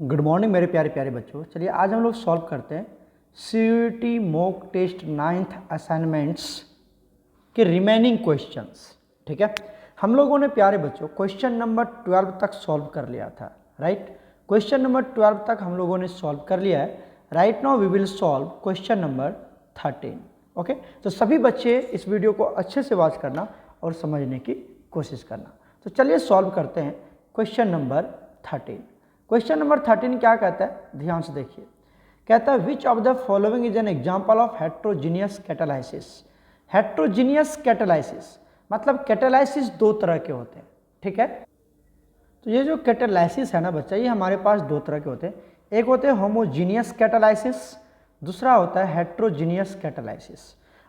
Good morning मेरे प्यारे प्यारे बच्चों। चलिए आज हम लोग सॉल्व करते हैं CUET mock test 9th assignments के रिमेनिंग क्वेश्चंस। ठीक है, हम लोगों ने प्यारे बच्चों क्वेश्चन नंबर 12 तक सॉल्व कर लिया था, राइट। क्वेश्चन नंबर 12 तक हम लोगों ने सॉल्व कर लिया है। Right now we will solve question number 13। Okay, तो सभी बच्चे इस वीडियो को अच्छे से वॉच करना और समझने की कोशिश करना। तो चलिए सॉल्व करते हैं क्वेश्चन नंबर 13। क्वेश्चन नंबर 13 क्या कहता है, ध्यान से देखिए। कहता है which of the following is an example of heterogeneous catalysis. Heterogeneous catalysis मतलब कैटालाइसिस दो तरह के होते हैं, ठीक है। तो ये जो कैटालाइसिस है ना बच्चा, ये हमारे पास दो तरह के होते हैं। एक होते हैं होमोजीनियस कैटालाइसिस, दूसरा होता है हेट्रोजीनियस कैटालाइसिस।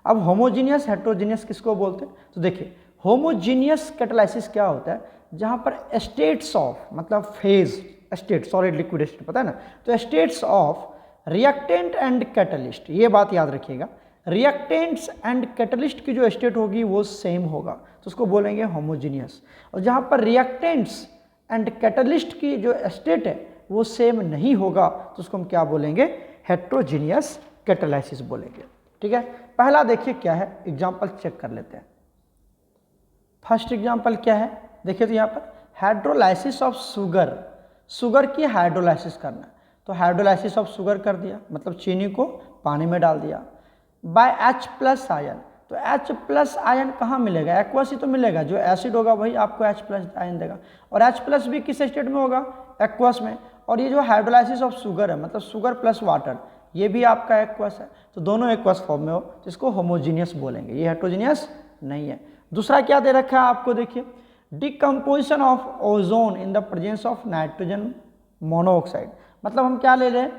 अब होमोजीनियस हेट्रोजीनियस किसको बोलते हैं, तो देखिए होमोजीनियस कैटालाइसिस क्या होता है, जहाँ पर स्टेट्स ऑफ मतलब phase state, solid liquid state, पता है ना, तो states of reactant and catalyst, ये बात याद रखिएगा, रिएक्टेंट्स एंड कैटलिस्ट की जो स्टेट होगी वो सेम होगा, तो उसको बोलेंगे होमोजीनियस। और जहाँ पर रिएक्टेंट्स एंड कैटलिस्ट की जो स्टेट है वो सेम नहीं होगा, तो उसको हम क्या बोलेंगे, हेट्रोजीनियस कैटालाइसिस बोलेंगे। ठीक है, पहला देखिए क्या है, एग्जाम्पल चेक कर लेते हैं। फर्स्ट एग्जाम्पल क्या है, देखिए तो यहाँ पर हाइड्रोलाइसिस ऑफ शुगर, शुगर की हाइड्रोलाइसिस करना है, तो हाइड्रोलाइसिस ऑफ शुगर कर दिया, मतलब चीनी को पानी में डाल दिया बाय H+ आयन। तो H+ आयन कहाँ मिलेगा, एक्वस ही तो मिलेगा, जो एसिड होगा वही आपको H+ आयन देगा, और H+ भी किस स्टेट में होगा, एक्वस में। और ये जो हाइड्रोलाइसिस ऑफ शुगर है मतलब शुगर प्लस वाटर, ये भी आपका एक्वस है, तो दोनों एक्वस फॉर्म में हो, जिसको होमोजीनियस बोलेंगे, ये हेट्रोजीनियस नहीं है। दूसरा क्या दे रखा है आपको, देखिए decomposition of ozone in the presence of nitrogen monoxide, मतलब हम क्या ले रहे हैं,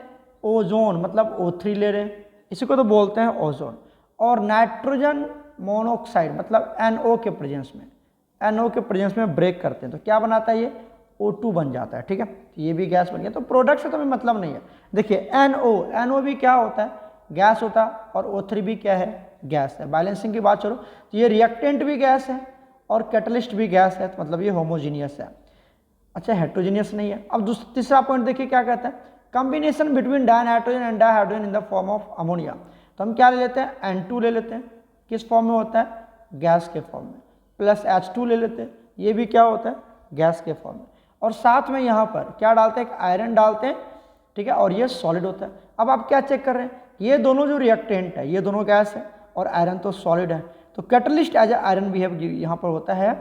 ओजोन मतलब O3 ले रहे हैं, इसी को तो बोलते हैं ओजोन, और नाइट्रोजन मोनोऑक्साइड मतलब NO के प्रेजेंस में, NO के प्रेजेंस में ब्रेक करते हैं, तो क्या बनाता है, ये O2 बन जाता है। ठीक है, तो ये भी गैस बन गया, तो प्रोडक्ट से तो हमें मतलब नहीं है। देखिए NO भी क्या होता है, गैस होता है, और O3 भी क्या है, गैस है। बैलेंसिंग की बात करो तो ये रिएक्टेंट भी गैस है और कैटलिस्ट भी गैस है, तो मतलब ये होमोजीनियस है। अच्छा, हेट्रोजीनियस नहीं है। अब तीसरा पॉइंट देखिए क्या कहता है, combination between dinitrogen and dihydrogen in the form of ammonia. तो हम क्या ले लेते हैं, N2 ले लेते हैं, किस फॉर्म में होता है, गैस के फॉर्म में, प्लस H2 ले लेते हैं, ये भी क्या होता है, गैस के फॉर्म में, और साथ में यहाँ पर क्या डालते हैं, आयरन डालते हैं, ठीक है, और ये सॉलिड होता है। अब आप क्या चेक कर रहे हैं, ये दोनों जो रिएक्टेंट है ये दोनों गैस है और आयरन तो सॉलिड है, तो catalyst as a iron behave यहाँ पर होता है,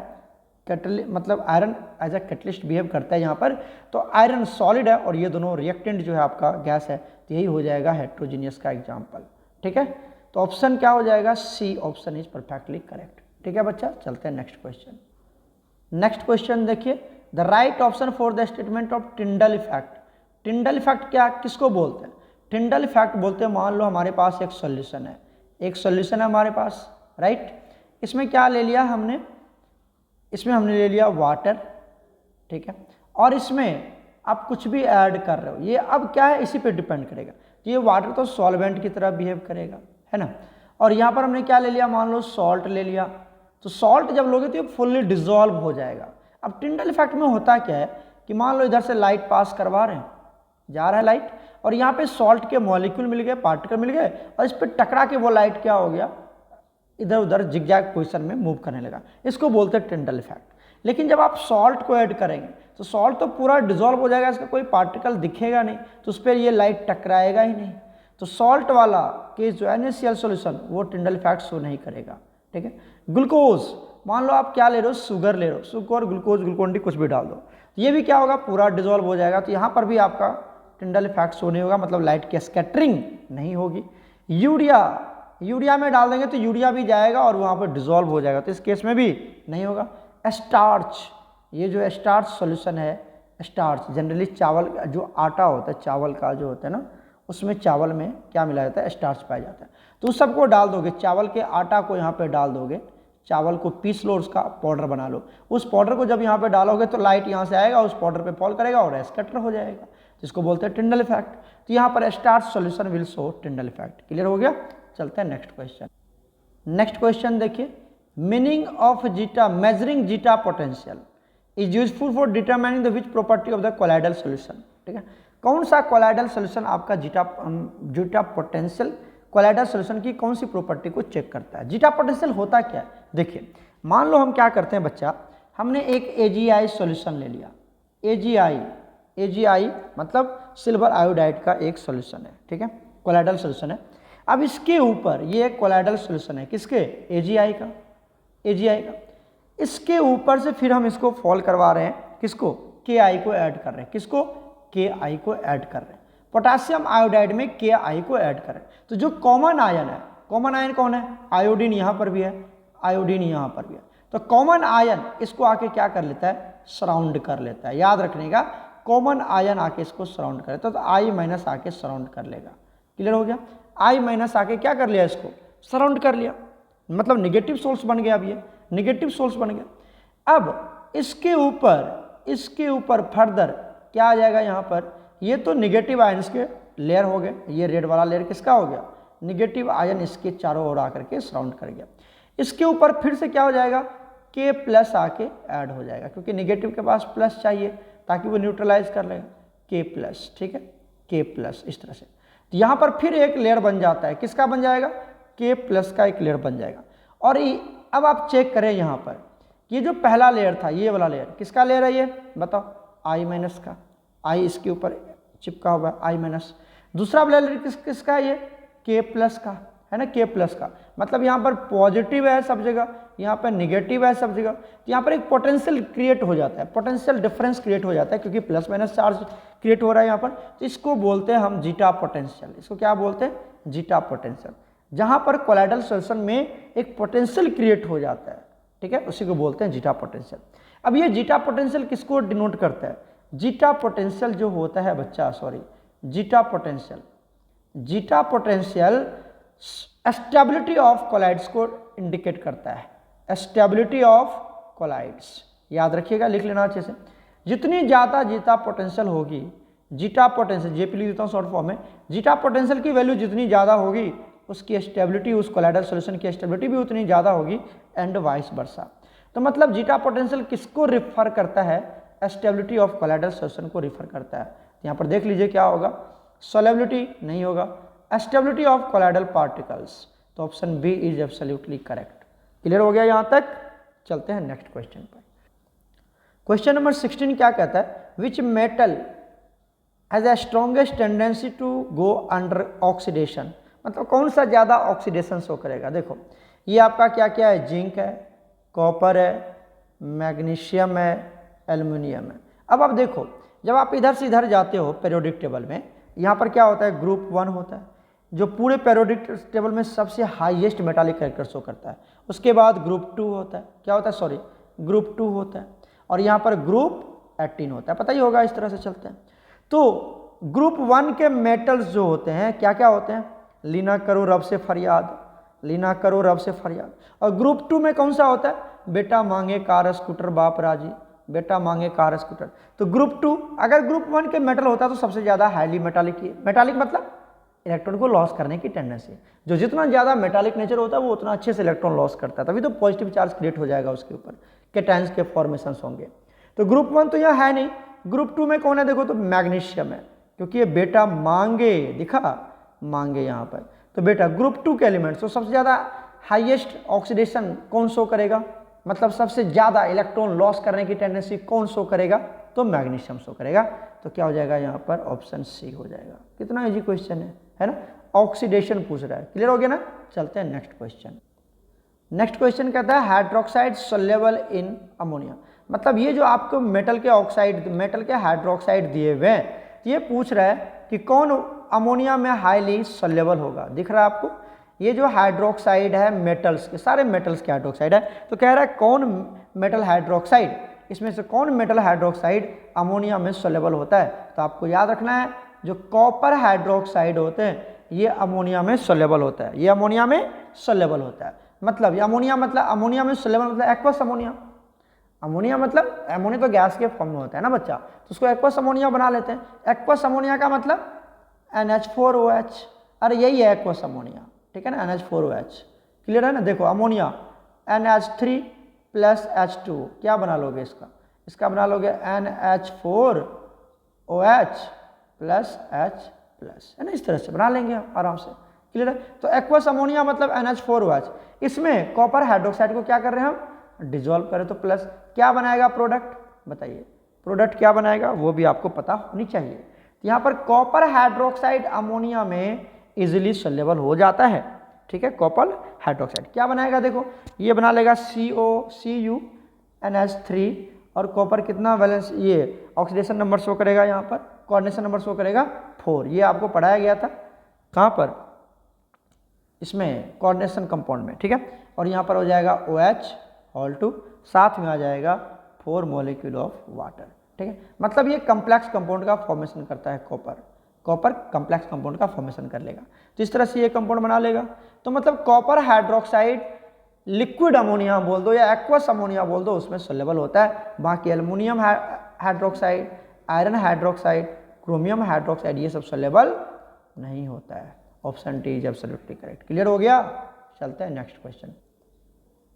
मतलब iron as a catalyst behave करता है यहाँ पर, तो आयरन सॉलिड है और ये दोनों रिएक्टेंट जो है आपका गैस है, तो यही हो जाएगा हेट्रोजीनियस का एग्जाम्पल। ठीक है, तो ऑप्शन क्या हो जाएगा, C option is perfectly correct. ठीक है बच्चा, चलते हैं नेक्स्ट क्वेश्चन। नेक्स्ट क्वेश्चन देखिए, the right option for the statement of Tyndall effect. Tyndall effect क्या किसको बोलते हैं, टिंडल इफेक्ट बोलते हैं, मान लो हमारे पास एक सॉल्यूशन है, एक सॉल्यूशन है हमारे पास, राइट। इसमें क्या ले लिया हमने, इसमें हमने ले लिया वाटर, ठीक है, और इसमें आप कुछ भी ऐड कर रहे हो, ये अब क्या है, इसी पे डिपेंड करेगा। तो ये वाटर तो सॉल्वेंट की तरह बिहेव करेगा, है ना, और यहाँ पर हमने क्या ले लिया, मान लो सॉल्ट ले लिया, तो सॉल्ट जब लोगे तो ये फुल्ली डिजॉल्व हो जाएगा। अब टिंडल इफेक्ट में होता क्या है कि मान लो इधर से लाइट पास करवा रहे हैं, जा रहा है लाइट, और यहाँ पे सॉल्ट के मॉलिक्यूल मिल गए, पार्टिकल मिल गए, और इस पर टकरा के वो लाइट क्या हो गया, इधर उधर जिगजैग पोजीशन में मूव करने लगा, इसको बोलते हैं टिंडल इफेक्ट। लेकिन जब आप सॉल्ट को ऐड करेंगे तो सॉल्ट तो पूरा डिजॉल्व हो जाएगा, इसका कोई पार्टिकल दिखेगा नहीं, तो उस पर ये लाइट टकराएगा ही नहीं, तो सॉल्ट वाला केस जो NaCl सॉल्यूशन वो टिंडल इफेक्ट शो नहीं करेगा। ठीक है, ग्लूकोज, मान लो आप क्या ले रहे हो, शुगर ले रहे हो, शुगर ग्लूकोज ग्लूकोन डी कुछ भी डाल दो, तो ये भी क्या होगा, पूरा डिजॉल्व हो जाएगा, तो यहाँ पर भी आपका टिंडल इफेक्ट शो नहीं होगा, मतलब लाइट की स्कैटरिंग नहीं होगी। यूरिया में डाल देंगे तो यूरिया भी जाएगा और वहाँ पर डिजॉल्व हो जाएगा, तो इस केस में भी नहीं होगा। स्टार्च, ये जो स्टार्च सॉल्यूशन है, स्टार्च जनरली चावल जो आटा होता है, चावल का जो होता है ना, उसमें चावल में क्या मिला जाता है, स्टार्च पाया जाता है, तो उस सबको डाल दोगे, चावल के आटा को यहाँ पे डाल दोगे, चावल को पीस लो, उसका पाउडर बना लो, उस पाउडर को जब यहाँ पे डालोगे तो लाइट यहाँ से आएगा, उस पाउडर पे फॉल करेगा और स्कैटर हो जाएगा, जिसको बोलते हैं टिंडल इफेक्ट। तो यहाँ पर starch solution will show Tyndall effect. Clear हो गया, चलते हैं नेक्स्ट क्वेश्चन। नेक्स्ट क्वेश्चन देखिए, meaning of zeta, measuring zeta potential is useful for determining the which property of the colloidal solution. ठीक है। कौन सा कोलाइडल सोल्यूशन आपका जीटा पोटेंशियल कोलाइडल सोल्यूशन की कौन सी प्रॉपर्टी को चेक करता है? जीटा पोटेंशियल होता क्या है? देखिए, मान लो हम क्या करते हैं बच्चा, हमने एक AgI सॉल्यूशन ले लिया। AgI मतलब सिल्वर आयोडाइड का एक सॉल्यूशन है, ठीक है, कोलाइडल सॉल्यूशन है। अब इसके ऊपर ये कोलाइडल सॉल्यूशन है, किसके? AgI का। इसके ऊपर से फिर हम इसको फॉल करवा रहे हैं, किसको? Ki को ऐड कर रहे हैं। किसको? Ki को ऐड कर रहे हैं। पोटासियम आयोडाइड में Ki को ऐड कर रहे हैं। तो जो कॉमन आयन है, कॉमन आयन कौन है? आयोडीन यहाँ पर भी है, आयोडीन यहाँ पर भी है। तो कॉमन आयन इसको आके क्या कर लेता है? सराउंड कर लेता है। याद रखने का, कॉमन आयन आके इसको सराउंड कर लेता है, तो I माइनस आके सराउंड कर लेगा। क्लियर हो गया? I माइनस आके क्या कर लिया? इसको सराउंड कर लिया, मतलब निगेटिव सोर्स बन गया। अब ये निगेटिव सोर्स बन गया। अब इसके ऊपर फर्दर क्या आ जाएगा? यहाँ पर ये तो निगेटिव आयन्स के लेयर हो गए। ये रेड वाला लेयर किसका हो गया? निगेटिव आयन इसके चारों ओर आकर के सराउंड कर गया। इसके ऊपर फिर से क्या हो जाएगा? K प्लस आके ऐड हो जाएगा, क्योंकि निगेटिव के पास प्लस चाहिए ताकि वो न्यूट्रलाइज कर लेगा। K प्लस, ठीक है, K प्लस इस तरह से। तो यहाँ पर फिर एक लेयर बन जाता है, किसका बन जाएगा? K प्लस का एक लेयर बन जाएगा। और अब आप चेक करें यहाँ पर, ये जो पहला लेयर था, ये वाला लेयर किसका लेयर है? ये बताओ, I माइनस का। I इसके ऊपर चिपका हुआ है, I माइनस। दूसरा लेयर किसका है? ये K प्लस का है ना, K प्लस का। मतलब यहाँ पर पॉजिटिव है सब जगह, यहाँ पर निगेटिव है सब जगह। तो यहाँ पर एक पोटेंशियल क्रिएट हो जाता है, पोटेंशियल डिफरेंस क्रिएट हो जाता है, क्योंकि प्लस माइनस चार्ज क्रिएट हो रहा है यहाँ पर। तो इसको बोलते हैं हम जीटा पोटेंशियल। इसको क्या बोलते हैं? Zeta potential. जहाँ पर कोलाइडल सॉल्यूशन में एक पोटेंशियल क्रिएट हो जाता है, ठीक है, उसी को बोलते हैं जीटा पोटेंशियल। अब ये जीटा पोटेंशियल किसको डिनोट करता है? जीटा पोटेंशियल जो होता है बच्चा, zeta potential stability of colloids को इंडिकेट करता है। स्टेबिलिटी ऑफ कोलाइड्स, याद रखिएगा, लिख लेना अच्छे से। जितनी ज़्यादा जीटा पोटेंशियल होगी, जीटा पोटेंशियल, जेपी लिख देता हूँ शॉर्ट फॉर्म में, जीटा पोटेंशियल की वैल्यू जितनी ज़्यादा होगी, उसकी स्टेबिलिटी, उस कोलाइडल सॉल्यूशन की स्टेबिलिटी भी उतनी ज़्यादा होगी, एंड वाइस वर्सा। तो मतलब जीटा पोटेंशियल किसको रिफर करता है? स्टेबिलिटी ऑफ कोलाइडल सॉल्यूशन को रिफर करता है। यहाँ पर देख लीजिए क्या होगा, सोलेबिलिटी नहीं होगा, स्टेबिलिटी ऑफ कोलाइडल पार्टिकल्स। तो option B is absolutely correct. Clear हो गया यहाँ तक? चलते हैं नेक्स्ट क्वेश्चन पर। क्वेश्चन नंबर 16 क्या कहता है? Which metal has a strongest tendency to go under oxidation. मतलब कौन सा ज़्यादा ऑक्सीडेशन शो करेगा? देखो ये आपका क्या क्या है? जिंक है, कॉपर है, मैग्नीशियम है, एल्युमिनियम है। अब आप देखो, जब आप इधर से इधर जाते हो पीरियोडिक टेबल में, यहाँ पर क्या होता है? ग्रुप 1 होता है, जो पूरे पीरियोडिक टेबल में सबसे हाईएस्ट मेटालिक कैरेक्टर शो करता है। उसके बाद ग्रुप 2 होता है, क्या होता है? ग्रुप 2 होता है। और यहाँ पर ग्रुप 18 होता है, पता ही होगा, इस तरह से चलते हैं। तो ग्रुप 1 के मेटल्स जो होते हैं क्या क्या होते हैं? लीना करो रब से फरियाद, लीना करो रब से फरियाद। और ग्रुप 2 में कौन सा होता है? बेटा मांगे कार स्कूटर बाप राजी, बेटा मांगे कार स्कूटर। तो ग्रुप 2, अगर ग्रुप 1 के मेटल होता है तो सबसे ज़्यादा हाईली मेटालिक ही। मेटालिक मतलब इलेक्ट्रॉन को लॉस करने की टेंडेंसी। जो जितना ज़्यादा मेटालिक नेचर होता है वो उतना अच्छे से इलेक्ट्रॉन लॉस करता है, तभी तो पॉजिटिव चार्ज क्रिएट हो जाएगा उसके ऊपर, कैटायंस के फॉर्मेशन होंगे। तो ग्रुप 1 तो यह है नहीं। ग्रुप 2 में कौन है? देखो तो मैग्नीशियम है, क्योंकि ये बेटा मांगे, दिखा मांगे यहाँ पर। तो बेटा ग्रुप 2 के एलिमेंट्स, तो सबसे ज़्यादा हाईएस्ट ऑक्सीडेशन कौन शो करेगा? मतलब सबसे ज़्यादा इलेक्ट्रॉन लॉस करने की टेंडेंसी कौन शो करेगा? तो मैग्नीशियम शो करेगा। तो क्या हो जाएगा यहाँ पर? ऑप्शन सी हो जाएगा। कितना इजी क्वेश्चन है ना? ऑक्सीडेशन पूछ रहा है। क्लियर हो गया ना? चलते हैं नेक्स्ट क्वेश्चन। नेक्स्ट क्वेश्चन कहता है हाइड्रोक्साइड सोल्यूबल इन अमोनिया। मतलब ये जो आपको मेटल के ऑक्साइड, मेटल के हाइड्रोक्साइड दिए हुए हैं, ये पूछ रहा है कि कौन अमोनिया में हाईली सोल्यूबल होगा। दिख रहा है आपको? ये जो हाइड्रोक्साइड है मेटल्स के, सारे मेटल्स के हाइड्रोक्साइड है, तो कह रहा है कौन मेटल हाइड्रोक्साइड, इसमें से कौन मेटल हाइड्रोक्साइड अमोनिया में सोल्यूबल होता है। तो आपको याद रखना है, जो कॉपर हाइड्रोक्साइड होते हैं ये अमोनिया में सोल्यूबल होता है, ये अमोनिया में सोल्यूबल होता है। मतलब ये अमोनिया में सोल्यूबल मतलब एक्वस अमोनिया। अमोनिया मतलब अमोनिया तो गैस के फॉर्म में होता है ना बच्चा, तो उसको एक्वस अमोनिया बना लेते हैं। एक्वस अमोनिया का मतलब NH4OH, अरे यही है एक्वस अमोनिया, ठीक है ना, NH4OH। क्लियर है ना? देखो अमोनिया NH3 + H2, क्या बना लोगे इसका? इसका बना लोगे NH4 OH plus H plus, है ना, इस तरह से बना लेंगे हम आराम से, क्लियर है। तो एक्वस अमोनिया मतलब NH4OH, इसमें कॉपर हाइड्रोक्साइड को क्या कर रहे हैं हम, डिजोल्व करें, तो प्लस क्या बनाएगा प्रोडक्ट, बताइए प्रोडक्ट क्या बनाएगा, वो भी आपको पता होनी चाहिए। तो यहाँ पर कॉपर हाइड्रोक्साइड अमोनिया में इजिली सोल्यूबल हो जाता है, ठीक है। कॉपर हाइड्रोक्साइड क्या बनाएगा, देखो ये बना लेगा CuNH3, और कॉपर कितना वैलेंस, ये ऑक्सीडेशन नंबर शो करेगा, यहाँ पर कोऑर्डिनेशन नंबर शो करेगा 4, ये आपको पढ़ाया गया था कहाँ पर, इसमें कोऑर्डिनेशन कंपाउंड में, ठीक है। और यहाँ पर हो जाएगा OH, साथ में आ जाएगा 4 मॉलिक्यूल ऑफ वाटर, ठीक है। मतलब ये कम्प्लेक्स कंपाउंड का फॉर्मेशन करता है कॉपर कम्प्लेक्स कंपाउंड का फॉर्मेशन कर लेगा, तो इस तरह से ये कंपाउंड बना लेगा। तो मतलब कॉपर हाइड्रोक्साइड लिक्विड अमोनिया बोल दो या एक्वस अमोनिया बोल दो, उसमें सोल्यूबल होता है। बाकी aluminium hydroxide, iron hydroxide, chromium hydroxide, ये सब सोल्यूबल नहीं होता है। Option D is absolutely correct. Clear हो गया, चलते हैं नेक्स्ट क्वेश्चन।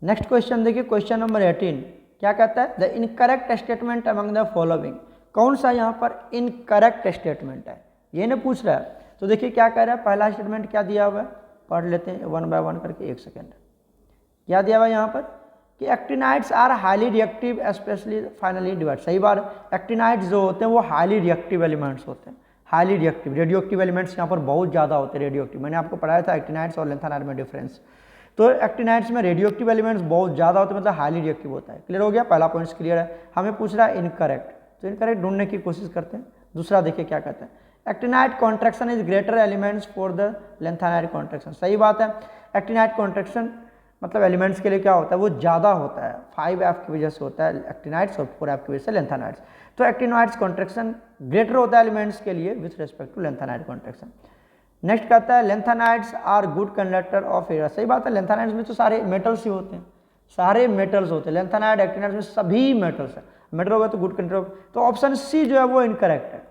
नेक्स्ट क्वेश्चन देखिए, क्वेश्चन नंबर 18 क्या कहता है, the incorrect statement among the following, कौन सा यहाँ पर इनकरेक्ट स्टेटमेंट है, ये ना पूछ रहा है। तो देखिए क्या कह रहा है, पहला स्टेटमेंट क्या दिया हुआ है, पढ़ लेते हैं 1 बाय 1 करके, 1 सेकेंड। क्या दिया हुआ है यहाँ पर कि actinides are highly reactive specially finely divide, सही बात। एक्टिनाइड्स जो होते हैं वो हाईली रिएक्टिव एलिमेंट्स होते हैं, highly reactive, radio active elements यहाँ पर बहुत ज़्यादा होते हैं रेडियो एक्टिव, मैंने आपको पढ़ाया था एक्टिनाइड्स और लेंथेनाइड में डिफरेंस। तो एक्टिनाइड्स में रेडियो एक्टिव एलिमेंट्स बहुत ज़्यादा होते हैं, मतलब हाईली रिएक्टिव होता है। क्लियर हो गया, पहला पॉइंट्स क्लियर है। हमें पूछ रहा है इनकरेक्ट, तो इनकरेक्ट ढूंढने की कोशिश करते हैं। दूसरा देखिए क्या कहते हैं, actinide contraction is greater elements for the lanthanide contraction, सही बात है। एक्टिनाइड कॉन्ट्रैक्शन मतलब एलिमेंट्स के लिए क्या होता है, वो ज़्यादा होता है, 5F की वजह से होता है एक्टिनाइड्स और 4F की वजह से लेंथेनाइड्स। तो एक्टिनाइड्स कॉन्ट्रैक्शन ग्रेटर होता है एलिमेंट्स के लिए with respect to lanthanide contraction. Next कहता है lanthanides are good conductor of air, सही बात है। लेंथेनाइड्स में तो सारे मेटल्स ही होते हैं, सारे मेटल्स होते हैं, लेंथेनाइड एक्टिनाइड्स में सभी मेटल्स हैं, मेटल होगा तो गुड कंडक्टर। तो ऑप्शन सी जो है वो इनकरेक्ट है।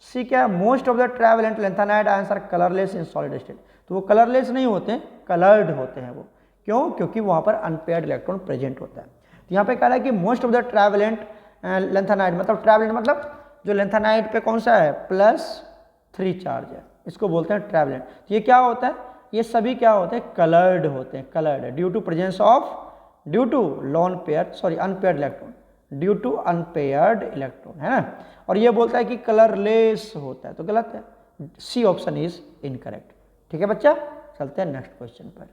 सी क्या है, most of the trivalent lanthanide ions are colourless in solid state, तो वो कलरलेस नहीं होते, कलर्ड होते हैं वो, क्यों, क्योंकि वहाँ पर अनपेयर्ड इलेक्ट्रॉन प्रेजेंट होता है। तो यहाँ पे कह रहा है कि most of the trivalent lanthanide, मतलब ट्रैवलेंट मतलब जो लेंथेनाइड पे कौन सा है, +3 चार्ज है, इसको बोलते हैं ट्रैवलेंट। तो ये क्या होता है, ये सभी क्या होते हैं, कलर्ड होते हैं, कलर्ड है due to presence of, due to unpaired electron, due to unpaired electron, है ना। और ये बोलता है कि कलरलेस होता है, तो गलत है, सी ऑप्शन इज इनकरेक्ट। ठीक है बच्चा, चलते हैं नेक्स्ट क्वेश्चन पर।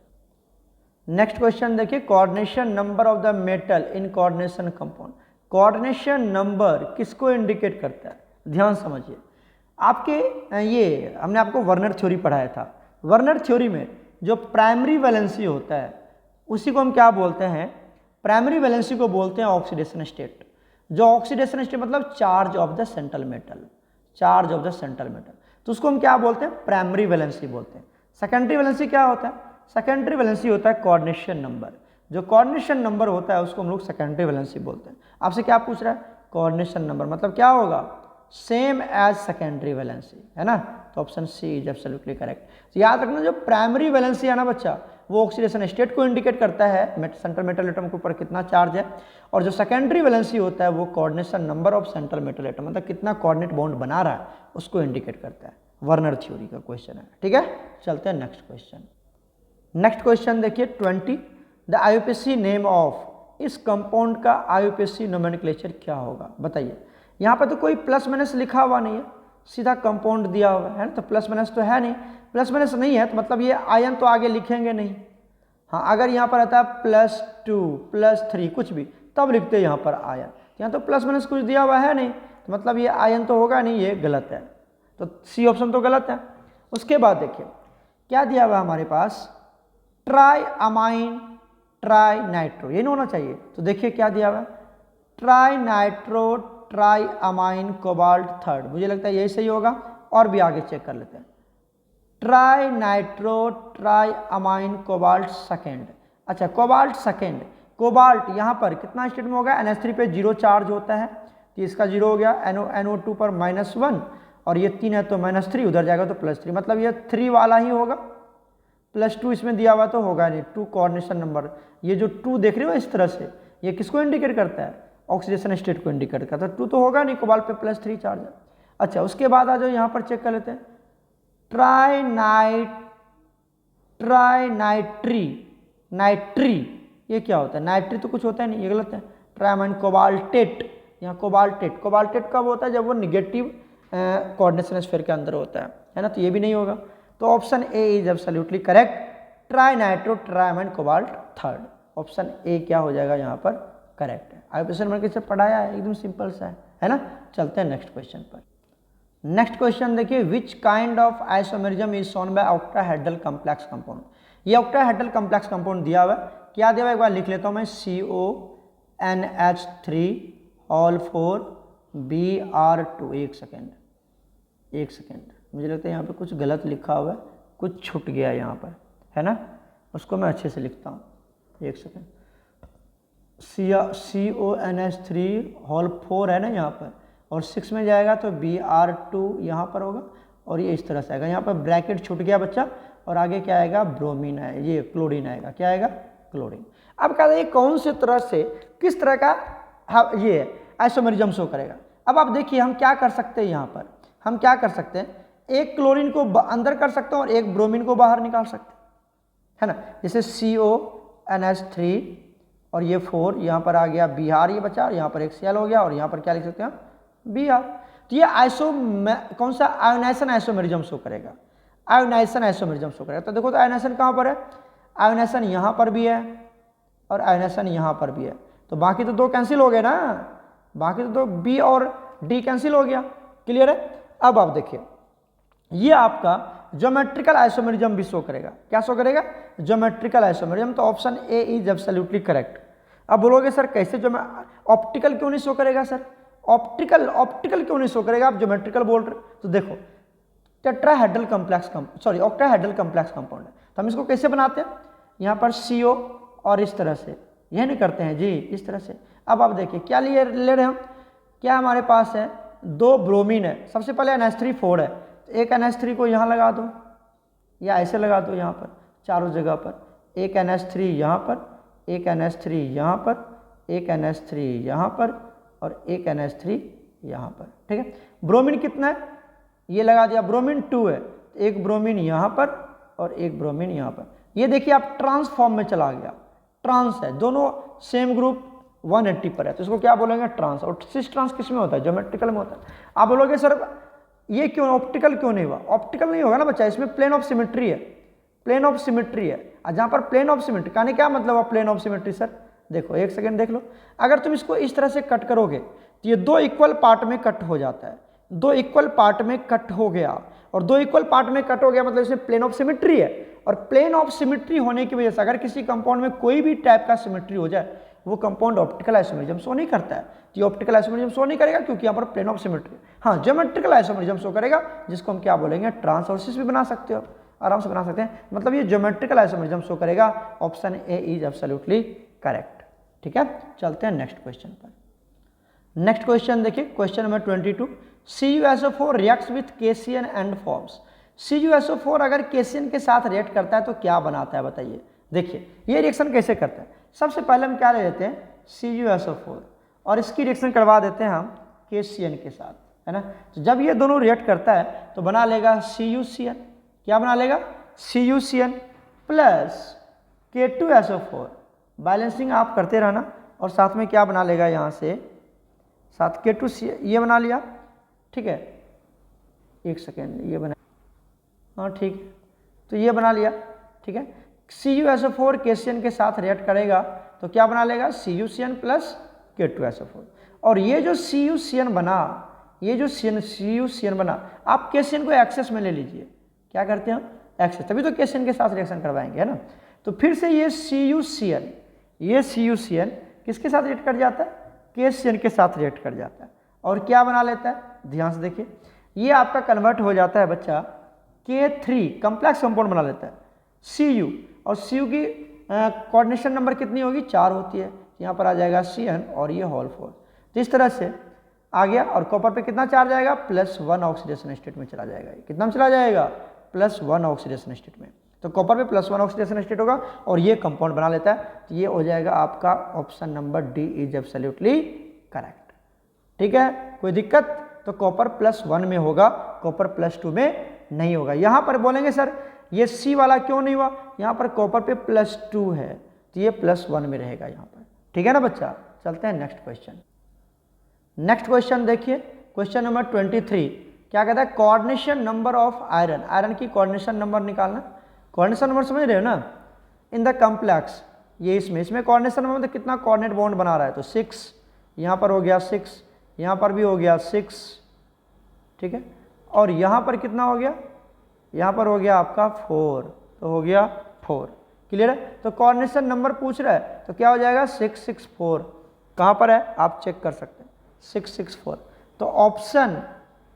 नेक्स्ट क्वेश्चन देखिए, coordination number of the metal in coordination compound. Coordination number किसको इंडिकेट करता है, ध्यान समझिए। आपके ये हमने आपको वर्नर थ्योरी पढ़ाया था, वर्नर थ्योरी में जो प्राइमरी वैलेंसी होता है उसी को हम क्या बोलते हैं, प्राइमरी वैलेंसी को बोलते हैं ऑक्सीडेशन स्टेट। जो ऑक्सीडेशन स्टेट मतलब charge of the central metal, charge of the central metal, तो उसको हम क्या बोलते हैं, प्राइमरी वैलेंसी बोलते हैं। सेकेंडरी वैलेंसी क्या होता है, सेकेंडरी वैलेंसी होता है कोऑर्डिनेशन नंबर। जो कोऑर्डिनेशन नंबर होता है उसको हम लोग सेकेंडरी वैलेंसी बोलते हैं। आपसे क्या पूछ रहा है, कोऑर्डिनेशन नंबर मतलब क्या होगा, सेम एज सेकेंडरी वैलेंसी, है ना। तो option C is absolutely correct. तो याद रखना, जो प्राइमरी वैलेंसी है ना बच्चा, वो ऑक्सीडेशन स्टेट को इंडिकेट करता है, सेंट्रल मेटल एटम के ऊपर कितना चार्ज है, और जो सेकेंडरी वैलेंसी होता है वो coordination number of central metal atom, मतलब कितना कोऑर्डिनेट बॉन्ड बना रहा है उसको इंडिकेट करता है। वर्नर थ्योरी का क्वेश्चन है, ठीक है। चलते हैं नेक्स्ट क्वेश्चन। नेक्स्ट क्वेश्चन देखिए 20, द आईयूपीएसी नेम ऑफ, इस कंपाउंड का आईयूपीएसी नोमेनक्लेचर क्या होगा, बताइए। यहाँ पर तो कोई प्लस माइनस लिखा हुआ नहीं है, सीधा कंपाउंड दिया हुआ है ना, तो प्लस माइनस तो है नहीं, प्लस माइनस नहीं है तो मतलब ये आयन तो आगे लिखेंगे नहीं। हाँ, अगर यहाँ पर आता है +2 +3 कुछ भी, तब लिखते हैं यहाँ पर आयन। यहाँ तो प्लस माइनस कुछ दिया हुआ है नहीं, तो मतलब ये आयन तो होगा नहीं, ये गलत है, तो सी ऑप्शन तो गलत है। उसके बाद देखिए क्या दिया हुआ है हमारे पास, ट्राई अमाइन ट्राई नाइट्रो, ये नहीं होना चाहिए। तो देखिए क्या दिया हुआ है, tri nitro try amine cobalt third, मुझे लगता है यही सही होगा, और भी आगे चेक कर लेते हैं। Tri nitro try amine cobalt second, अच्छा कोबाल्ट सेकेंड, कोबाल्ट यहाँ पर कितना स्टेट में होगा, NH3 पे 0 चार्ज होता है, तो इसका 0 हो गया, NO2 पर -1, और ये 3 है तो -3, उधर जाएगा तो +3, मतलब ये 3 वाला ही होगा। +2 इसमें दिया हुआ तो होगा नहीं, 2 कोऑर्डिनेशन नंबर, ये जो 2 देख रहे हो इस तरह से, ये किसको इंडिकेट करता है, ऑक्सीडेशन स्टेट को इंडिकेट करता है, तो 2 तो होगा नहीं, कोबाल्ट पे +3 चार्ज है। अच्छा उसके बाद आ जाओ यहाँ पर चेक कर लेते हैं, ट्राइनाइट्री, नाइट्री ये क्या होता है? नाइट्री तो कुछ होता है नहीं, ये गलत है। ट्राइमाइन कोबाल्टेट, यहाँ कोबाल्टेट, कोबाल्टेट कब होता है? जब वो निगेटिव कोऑर्डिनेशन स्फीयर के अंदर होता है ना, तो ये भी नहीं होगा। तो option A is absolutely correct, trinitro triamine cobalt third, option A क्या हो जाएगा यहाँ पर करेक्ट है। आगे क्वेश्चन मैंने कैसे पढ़ाया है, एकदम सिंपल सा है ना। चलते हैं नेक्स्ट क्वेश्चन पर। नेक्स्ट क्वेश्चन देखिए, which kind of isomerism is shown by octahedral complex compound. ये ऑक्टाहेड्रल कॉम्प्लेक्स कंपाउंड दिया हुआ है, क्या दिया हुआ है एक बार लिख लेता हूँ मैं, CONH3 Br2। एक सेकेंड मुझे लगता है यहाँ पे कुछ गलत लिखा हुआ है, कुछ छूट गया यहाँ पर, है ना, उसको मैं अच्छे से लिखता हूँ। एक सेकेंड, CONH3 है ना यहाँ पर, और 6 में जाएगा तो Br2 यहाँ पर होगा, और ये इस तरह से आएगा। यहाँ पर ब्रैकेट छूट गया बच्चा, और आगे क्या आएगा? ब्रोमीन है, ये क्लोरीन आएगा। क्या आएगा? क्लोरीन। अब कहते हैं कौन से तरह से, किस तरह का ये आइसोमेरिज्म शो करेगा। अब आप देखिए हम क्या कर सकते हैं, यहाँ पर हम क्या कर सकते हैं, एक क्लोरीन को अंदर कर सकते हैं और एक ब्रोमीन को बाहर निकाल सकते हैं, है ना। जैसे CONH3 और ये 4 यहाँ पर आ गया, Br ये बचा, यहाँ पर एक Cl हो गया, और यहाँ पर क्या लिख सकते हैं? Br। तो ये कौन सा आयोनाइजेशन आइसोमेरिज्म शो करेगा? आयोनाइजेशन आइसोमेरिज्म शो करेगा। तो देखो तो आयोनाइजेशन कहाँ पर है? आयोनाइजेशन यहाँ पर भी है और आयोनाइजेशन यहाँ पर भी है, तो बाकी तो 2 कैंसिल हो गए ना, बाकी तो 2 B और D कैंसिल हो गया। क्लियर है। अब आप देखिए ये आपका ज्योमेट्रिकल आइसोमेरिज्म भी शो करेगा। क्या शो करेगा? Geometrical isomerism. तो option A is absolutely correct. अब बोलोगे सर कैसे, जो ऑप्टिकल क्यों नहीं शो करेगा सर? ऑप्टिकल क्यों नहीं शो करेगा? आप ज्योमेट्रिकल बोल रहे, तो देखो tetrahedral complex octahedral complex compound है, तो हम इसको कैसे बनाते हैं? यहाँ पर CO और इस तरह से, यह नहीं करते हैं जी, इस तरह से। अब आप देखिए क्या ले रहे हैं हम, क्या हमारे पास है? 2 ब्रोमीन है, सबसे पहले NH3 4 है, तो एक NH3 को यहाँ लगा दो, या ऐसे लगा दो यहाँ पर चारों जगह पर, एक NH3 यहाँ पर, एक NH3 यहाँ पर, एक NH3 यहाँ पर, और एक NH3 यहाँ पर। ठीक है। ब्रोमीन कितना है? ये लगा दिया, ब्रोमीन 2 है, एक ब्रोमीन यहाँ पर और एक ब्रोमीन यहाँ पर। ये देखिए आप ट्रांस फॉर्म में चला गया, ट्रांस है, दोनों सेम ग्रुप 180 पर है, तो इसको क्या बोलेंगे? ट्रांस। और सिस ट्रांस किस में होता है? ज्योमेट्रिकल में होता है। आप बोलोगे सर ये क्यों ऑप्टिकल क्यों नहीं हुआ? ऑप्टिकल नहीं होगा ना बच्चा, इसमें प्लेन ऑफ सिमेट्री है, प्लेन ऑफ सिमेट्री है। और जहाँ पर प्लेन ऑफ सिमेट्री कहने क्या मतलब है प्लेन ऑफ सिमेट्री सर? देखो एक सेकेंड देख लो, अगर तुम इसको इस तरह से कट करोगे तो ये 2 इक्वल पार्ट में कट हो जाता है, 2 इक्वल पार्ट में कट हो गया, और 2 इक्वल पार्ट में कट हो गया मतलब इसमें प्लेन ऑफ सिमेट्री है। और प्लेन ऑफ सिमेट्री होने की वजह से अगर किसी कंपाउंड में कोई भी टाइप का सिमेट्री हो जाए, वो कंपाउंड ऑप्टिकल आइसोमेरिज्म शो नहीं करता है। तो ये ऑप्टिकल आइसोमेरिज्म शो नहीं करेगा क्योंकि यहाँ पर प्लेन ऑफ सिमेट्री। हाँ, ज्योमेट्रिकल आइसोमेरिज्म शो करेगा, जिसको हम क्या बोलेंगे? ट्रांस। और सिस भी बना सकते हो, आराम से बना सकते हैं, मतलब ये ज्योमेट्रिकल आइसोमेरिज्म शो करेगा। Option A is absolutely correct. ठीक है। चलते हैं नेक्स्ट क्वेश्चन पर। नेक्स्ट क्वेश्चन देखिए, question number 22, CuSO4 reacts with KCN and forms. CuSO4 अगर KCN के साथ रिएक्ट करता है तो क्या बनाता है बताइए। देखिए ये रिएक्शन कैसे करता है, सबसे पहले हम क्या ले लेते हैं? CuSO4, और इसकी रिएक्शन करवा देते हैं हम KCN के साथ, है ना। तो जब ये दोनों रिएक्ट करता है तो बना लेगा CuCN। क्या बना लेगा? CuCN plus K2SO4। बैलेंसिंग आप करते रहना, और साथ में क्या बना लेगा? यहाँ से साथ K2C ये बना लिया। ठीक है, एक सेकेंड, ये बना, हाँ ठीक, तो ये बना लिया। ठीक है। CuSO4 KCN के साथ रिएक्ट करेगा तो क्या बना लेगा? CuCN plus K2SO4। और ये जो CuCN बना, ये जो CuCN बना, आप KCN को एक्सेस में ले लीजिए। क्या करते हैं? एक्सेस, तभी तो KCN के साथ रिएक्शन करवाएंगे, है ना। तो फिर से ये CuCN किसके साथ रिएक्ट कर जाता है? KCN के साथ रिएक्ट कर जाता है, और क्या बना लेता है? ध्यान से देखिए, ये आपका कन्वर्ट हो जाता है बच्चा K3 कॉम्प्लेक्स कंपाउंड बना लेता है Cu, और Cu की कोऑर्डिनेशन नंबर कितनी होगी? 4 होती है। यहाँ पर आ जाएगा CN और ये होल 4। तो इस तरह से आ गया, और कॉपर पे कितना चार्ज आएगा? +1 ऑक्सीडेशन स्टेट में चला जाएगा। कितना में चला जाएगा? +1 ऑक्सीडेशन स्टेट में। तो कॉपर पे +1 ऑक्सीडेशन स्टेट होगा और ये कंपाउंड बना लेता है। तो ये हो जाएगा आपका option number D is absolutely correct. ठीक है, कोई दिक्कत? तो कॉपर +1 में होगा, कॉपर +2 में नहीं होगा। यहाँ पर बोलेंगे सर ये सी वाला क्यों नहीं हुआ, यहाँ पर कॉपर पे +2 है तो ये +1 में रहेगा यहाँ पर, ठीक है ना बच्चा। चलते हैं नेक्स्ट क्वेश्चन। नेक्स्ट क्वेश्चन देखिए, क्वेश्चन नंबर 23 क्या कहता है, coordination number of iron, iron की कोऑर्डिनेशन नंबर निकालना। कोऑर्डिनेशन नंबर समझ रहे हो ना, इन द कॉम्प्लेक्स, ये इसमें कोऑर्डिनेशन नंबर मतलब कितना कोऑर्डिनेट बॉन्ड बना रहा है, तो 6 यहाँ पर हो गया 6, यहाँ पर भी हो गया 6, ठीक है, और यहाँ पर कितना हो गया, यहाँ पर हो गया आपका 4, तो हो गया 4, क्लियर है। तो कोऑर्डिनेशन नंबर पूछ रहा है तो क्या हो जाएगा 664, कहाँ पर है आप चेक कर सकते हैं 664, तो option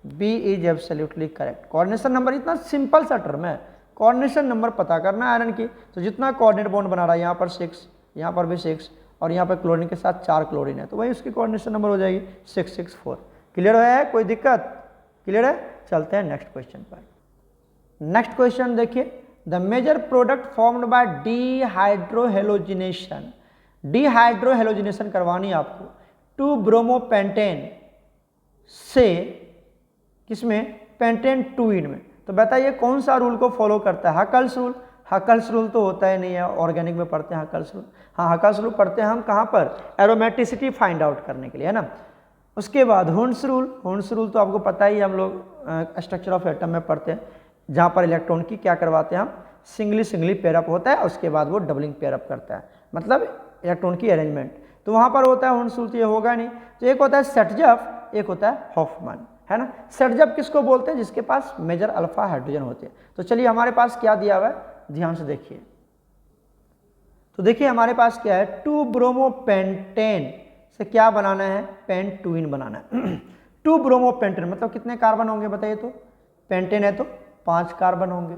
B is absolutely correct. Coordination number इतना सिंपल सा टर्म है, कोऑर्डिनेशन नंबर पता करना आयरन की, तो जितना कोऑर्डिनेट बॉन्ड बना रहा है यहाँ पर 6, यहाँ पर भी 6, और यहाँ पर क्लोरीन के साथ 4 क्लोरीन है, तो वही उसकी कोऑर्डिनेशन नंबर हो जाएगी 664। क्लियर है, कोई दिक्कत, क्लियर है। चलते हैं नेक्स्ट क्वेश्चन पर। नेक्स्ट क्वेश्चन देखिए, the major product formed by dehydrohalogenation, dehydrohalogenation करवानी है आपको 2 ब्रोमोपेंटेन से, किसमें, पेंटेन 2 इन में, तो बताइए कौन सा रूल को फॉलो करता है, हकल्स रूल। हकल्स रूल तो होता ही नहीं है, ऑर्गेनिक में पढ़ते हैं हकल्स रूल, हाँ हकल्स रूल पढ़ते हैं हम कहाँ पर, एरोमेटिसिटी फाइंड आउट करने के लिए, है ना। उसके बाद हुंस रूल, हुंस रूल तो आपको पता ही, हम लोग स्ट्रक्चर ऑफ एटम में पढ़ते हैं, जहाँ पर इलेक्ट्रॉन की क्या करवाते हैं हम, सिंगली पेयरअप होता है, उसके बाद वो डबलिंग पेयरअप करता है, मतलब इलेक्ट्रॉन की अरेंजमेंट, तो वहाँ पर होता है हुंस रूल, तो ये होगा नहीं। तो एक होता है सेटजफ, एक होता है हॉफमैन, है ना। सेटजफ किसको बोलते हैं, जिसके पास मेजर अल्फा हाइड्रोजन होते हैं। तो चलिए हमारे पास क्या दिया हुआ है, ध्यान से देखिए, तो देखिए हमारे पास क्या है, 2 ब्रोमोपेंटेन से क्या बनाना है, पेंट 2 इन बनाना है। 2 ब्रोमोपेंटेन मतलब कितने कार्बन होंगे बताइए, तो पेंटेन है तो 5 कार्बन होंगे,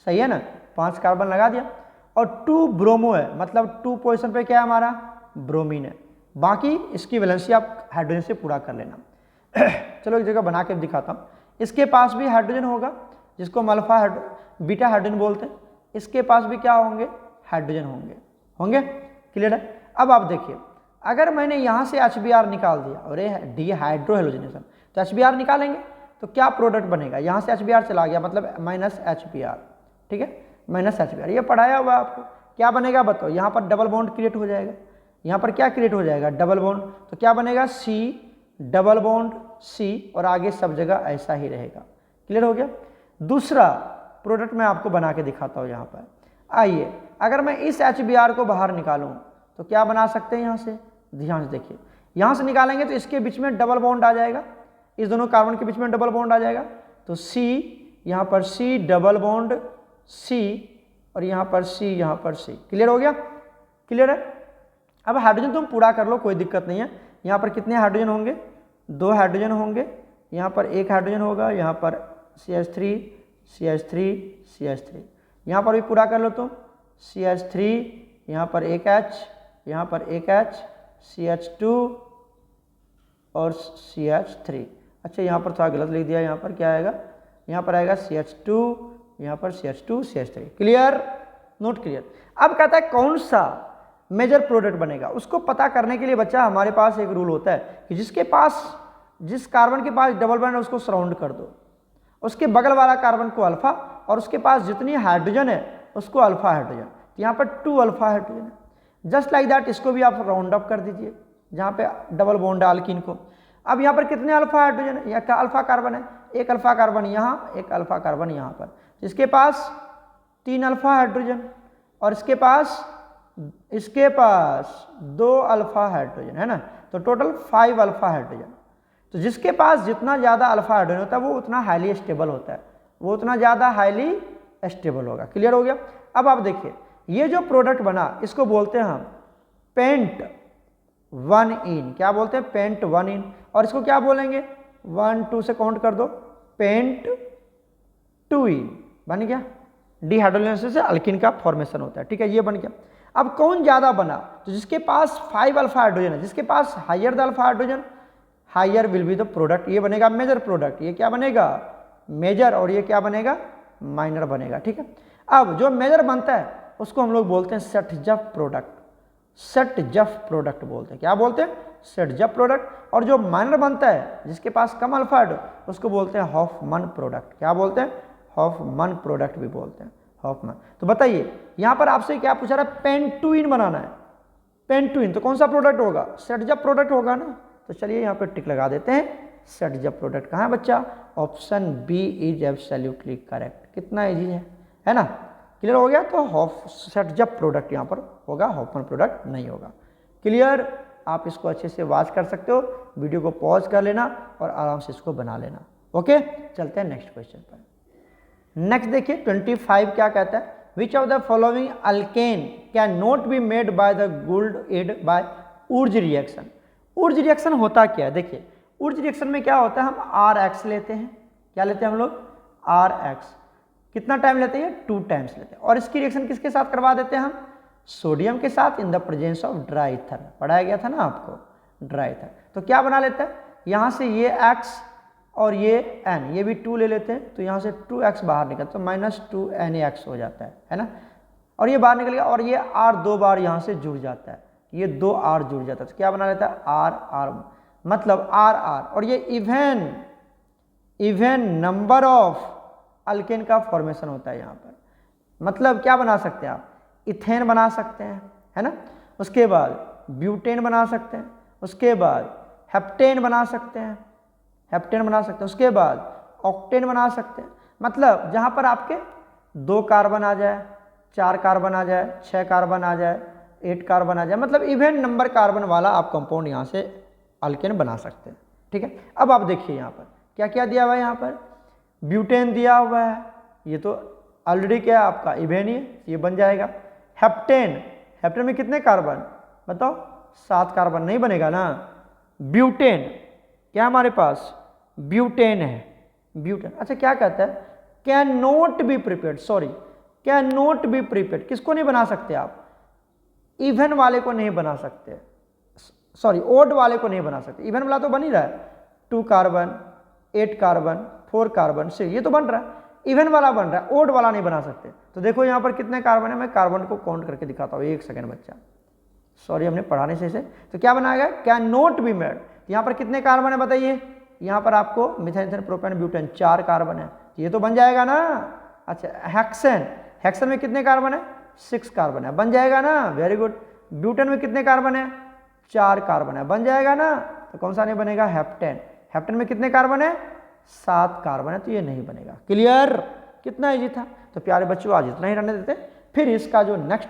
सही है ना, 5 कार्बन लगा दिया, और 2 ब्रोमो है मतलब 2 पोजीशन पे क्या है हमारा, ब्रोमीन है, बाकी इसकी वैलेंसी आप हाइड्रोजन से पूरा कर लेना। चलो एक जगह बना के दिखाता हूँ, इसके पास भी हाइड्रोजन होगा जिसको हम अल्फा बीटा हाइड्रोजन बोलते हैं, इसके पास भी क्या होंगे, हाइड्रोजन होंगे, होंगे, क्लियर है। अब आप देखिए, अगर मैंने यहाँ से HBr निकाल दिया और ये डीहाइड्रोहेलोजिनेशन, तो HBr निकालेंगे तो क्या प्रोडक्ट बनेगा, यहाँ से HBr चला गया मतलब -HBr, ठीक है, -HBr, ये पढ़ाया हुआ आपको, क्या बनेगा बताओ, यहाँ पर डबल बॉन्ड क्रिएट हो जाएगा, यहाँ पर क्या क्रिएट हो जाएगा, डबल बॉन्ड, तो क्या बनेगा C डबल बॉन्ड C, और आगे सब जगह ऐसा ही रहेगा, क्लियर हो गया। दूसरा प्रोडक्ट मैं आपको बना के दिखाता हूँ, यहाँ पर आइए, अगर मैं इस HBr को बाहर निकालूँ तो क्या बना सकते हैं, यहाँ से ध्यान से देखिए, यहाँ से निकालेंगे तो इसके बीच में डबल बॉन्ड आ जाएगा, इस दोनों कार्बन के बीच में डबल बॉन्ड आ जाएगा, तो C, यहाँ पर C डबल बॉन्ड C, और यहाँ पर C, यहाँ पर C, क्लियर हो गया, क्लियर है। अब हाइड्रोजन तुम पूरा कर लो, कोई दिक्कत नहीं है। यहाँ पर कितने हाइड्रोजन होंगे, 2 हाइड्रोजन होंगे, यहाँ पर 1 हाइड्रोजन होगा, यहाँ पर CH3 CH3 CH3, यहाँ पर भी पूरा कर लो तुम, CH3, यहाँ पर 1 H, यहाँ पर 1 H, CH2 और CH3, अच्छा यहाँ पर थोड़ा गलत लिख दिया, यहाँ पर क्या आएगा, यहाँ पर आएगा CH2, यहाँ पर CH2 CH3, clear, note clear. अब कहता है कौन सा मेजर प्रोडक्ट बनेगा, उसको पता करने के लिए बच्चा हमारे पास एक रूल होता है कि जिस कार्बन के पास डबल बॉन्ड है उसको सराउंड कर दो, उसके बगल वाला कार्बन को अल्फा, और उसके पास जितनी हाइड्रोजन है उसको अल्फा हाइड्रोजन, तो यहाँ पर 2 अल्फा हाइड्रोजन है, जस्ट लाइक दैट इसको भी आप राउंड अप कर दीजिए, जहाँ पे डबल बॉन्ड है अल्कीन को। अब यहाँ पर कितने अल्फा हाइड्रोजन है, या क्या अल्फा कार्बन है, 1 अल्फा कार्बन यहाँ, 1 अल्फा कार्बन यहाँ पर, इसके पास 3 अल्फा हाइड्रोजन, और इसके पास 2 अल्फा हाइड्रोजन, है ना, तो टोटल 5 अल्फा हाइड्रोजन। तो जिसके पास जितना ज़्यादा अल्फा हाइड्रोजन होता है वो उतना हाईली स्टेबल होता है, वो उतना ज़्यादा हाईली स्टेबल होगा, क्लियर हो गया। अब आप देखिए, ये जो प्रोडक्ट बना इसको बोलते हैं हम पेंट 1 इन, क्या बोलते हैं, पेंट 1 इन, और इसको क्या बोलेंगे, 1 2 से काउंट कर दो, पेंट 2 इन बन गया, डीहाइड्रोजनेशन से अल्कीन का फॉर्मेशन होता है, ठीक है, ये बन गया। अब कौन ज़्यादा बना, तो जिसके पास 5 अल्फा हाइड्रोजन है, जिसके पास higher the alpha hydrogen higher will be the product, ये बनेगा मेजर प्रोडक्ट, ये क्या बनेगा, मेजर, और ये क्या बनेगा, माइनर बनेगा, ठीक है। अब जो मेजर बनता है उसको हम लोग बोलते हैं सेटजफ प्रोडक्ट, सेटजफ प्रोडक्ट बोलते हैं। क्या बोलते हैं? सेटजफ प्रोडक्ट। और जो माइनर बनता है जिसके पास कम अल्फा है उसको बोलते हैं हॉफमैन प्रोडक्ट। क्या बोलते हैं? हॉफमैन प्रोडक्ट भी बोलते हैं, हॉफमैन। तो बताइए यहाँ पर आपसे क्या पूछा रहा है? पेंटुइन बनाना है। पेंटुइन तो कौन सा प्रोडक्ट होगा? सेटजफ प्रोडक्ट होगा ना। तो चलिए यहाँ पर टिक लगा देते हैं। सेटजफ प्रोडक्ट कहाँ है बच्चा? Option B is absolutely correct. कितना इजी है ना? क्लियर हो गया? तो सेटजफ प्रोडक्ट यहाँ पर होगा, हॉफमैन प्रोडक्ट नहीं होगा। क्लियर? आप इसको अच्छे से वॉच कर सकते हो, वीडियो को पॉज कर लेना और आराम से इसको बना लेना। ओके, चलते हैं नेक्स्ट क्वेश्चन पर। नेक्स्ट देखिए 25 क्या कहता है? Which of the following alkane can not be made by the good by Wurtz reaction. Wurtz reaction होता क्या है? देखिए उर्ज रिएक्शन में क्या होता है, हम RX लेते हैं। क्या लेते हैं हम लोग? RX। कितना टाइम लेते हैं? 2 टाइम्स लेते हैं। और इसकी रिएक्शन किसके साथ करवा देते हैं हम? सोडियम के साथ in the presence of dry ether. पढ़ाया गया था ना आपको, ड्राई ईथर। तो क्या बना लेता है, यहाँ से ये X और ये N, ये भी 2 ले लेते हैं, तो यहाँ से 2X बाहर निकलता है, तो -2NaX हो जाता है ना। और ये बाहर निकल गया और ये R 2 बार यहाँ से जुड़ जाता है, ये 2 R जुड़ जाता है, तो क्या बना लेता है? R मतलब RR। और ये इवन नंबर ऑफ अल्केन का फॉर्मेशन होता है यहाँ पर। मतलब क्या बना सकते हैं आप? इथेन बना सकते हैं, है ना। उसके बाद ब्यूटेन बना सकते हैं, उसके बाद हेप्टेन बना सकते हैं, उसके बाद ऑक्टेन बना सकते हैं। मतलब जहाँ पर आपके 2 कार्बन आ जाए, 4 कार्बन आ जाए, 6 कार्बन आ जाए, 8 कार्बन आ जाए, मतलब इवन नंबर कार्बन वाला आप कंपाउंड यहाँ से अल्केन बना सकते हैं। ठीक है, अब आप देखिए यहाँ पर क्या क्या दिया हुआ है। यहाँ पर ब्यूटेन दिया हुआ है, ये तो ऑलरेडी क्या है आपका? इवेन ही है, ये बन जाएगा। हेप्टेन में कितने कार्बन बताओ? 7 कार्बन, नहीं बनेगा ना। ब्यूटेन क्या हमारे पास? ब्यूटेन है, ब्यूटेन। अच्छा क्या कहता है? Can not be prepared, sorry can not be prepared. किसको नहीं बना सकते आप? इवन वाले को नहीं बना सकते, सॉरी ओड वाले को नहीं बना सकते। इवन वाला तो बन ही रहा है, 2 कार्बन, 8 कार्बन, 4 कार्बन से ये तो बन रहा है, इवन वाला बन रहा है, ओड वाला नहीं बना सकते। तो देखो यहाँ पर कितने कार्बन है, मैं कार्बन को काउंट करके दिखाता हूँ, 1 सेकंड बच्चा, सॉरी हमने पढ़ाने से। तो क्या बनाएगा? Can not be made. यहाँ पर कितने कार्बन है बताइए? यहाँ पर आपको methyl ether propane butane 4 carbon है, ये तो बन जाएगा ना। अच्छा हेक्सेन में कितने कार्बन है? 6 कार्बन है, बन जाएगा ना। Very good. ब्यूटेन में कितने कार्बन है? 4 कार्बन है, बन जाएगा ना। तो कौन सा नहीं बनेगा? हेप्टेन में कितने कार्बन है? 7 कार्बन है, तो ये नहीं बनेगा। क्लियर? कितना इजी था। तो प्यारे बच्चों आज इतना ही रहने देते, फिर इसका जो नेक्स्ट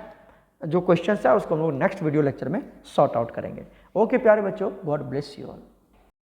जो क्वेश्चन है उसको हम लोग नेक्स्ट वीडियो लेक्चर में सॉर्ट आउट करेंगे। ओके प्यारे बच्चों, गॉड ब्लेस यू ऑल।